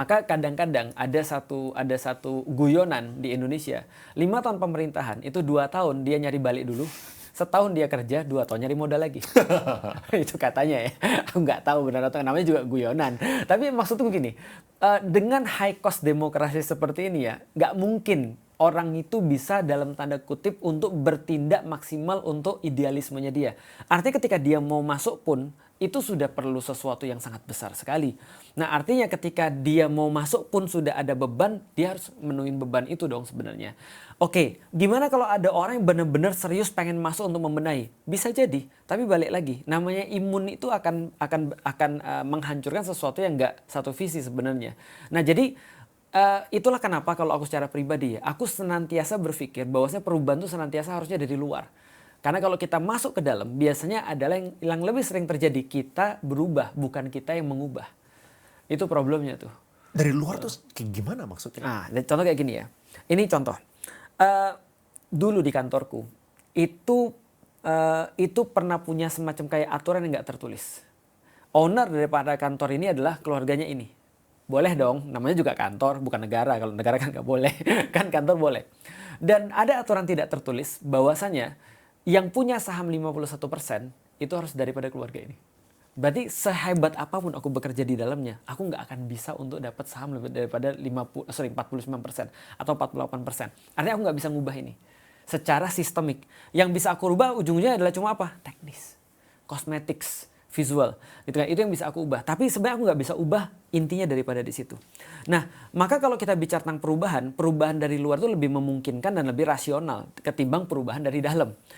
Maka kadang-kadang ada satu guyonan di Indonesia, 5 tahun pemerintahan itu 2 tahun dia nyari balik dulu, setahun dia kerja, 2 tahun nyari modal lagi. Itu katanya ya. Aku nggak tahu benar atau namanya juga guyonan. Tapi maksudku gini, dengan high cost demokrasi seperti ini ya, nggak mungkin orang itu bisa dalam tanda kutip untuk bertindak maksimal untuk idealismenya dia. Artinya ketika dia mau masuk pun itu sudah perlu sesuatu yang sangat besar sekali. Nah artinya ketika dia mau masuk pun sudah ada beban, dia harus menuhin beban itu dong sebenarnya. Oke, gimana kalau ada orang yang benar-benar serius pengen masuk untuk membenahi? Bisa jadi, tapi balik lagi, namanya imun itu akan menghancurkan sesuatu yang nggak satu visi sebenarnya. Nah jadi itulah kenapa kalau aku secara pribadi ya, aku senantiasa berpikir bahwasanya perubahan itu senantiasa harusnya dari luar. Karena kalau kita masuk ke dalam, biasanya adalah yang lebih sering terjadi, kita berubah, bukan kita yang mengubah. Itu problemnya tuh. Dari luar tuh kayak gimana maksudnya? Nah, contoh kayak gini ya. Ini contoh. Dulu di kantorku, itu pernah punya semacam kayak aturan yang nggak tertulis. Owner daripada kantor ini adalah keluarganya ini. Boleh dong, namanya juga kantor, bukan negara. Kalau negara kan nggak boleh, kan kantor boleh. Dan ada aturan tidak tertulis bahwasanya yang punya saham 51% itu harus daripada keluarga ini. Berarti sehebat apapun aku bekerja di dalamnya, aku nggak akan bisa untuk dapat saham lebih daripada 49% atau 48%. Artinya aku nggak bisa ngubah ini. Secara sistemik. Yang bisa aku rubah ujung-ujungnya adalah cuma apa? Teknis. Cosmetics. Visual. Gitu kan? Itu yang bisa aku ubah. Tapi sebenarnya aku nggak bisa ubah intinya daripada di situ. Nah, maka kalau kita bicara tentang perubahan dari luar itu lebih memungkinkan dan lebih rasional ketimbang perubahan dari dalam.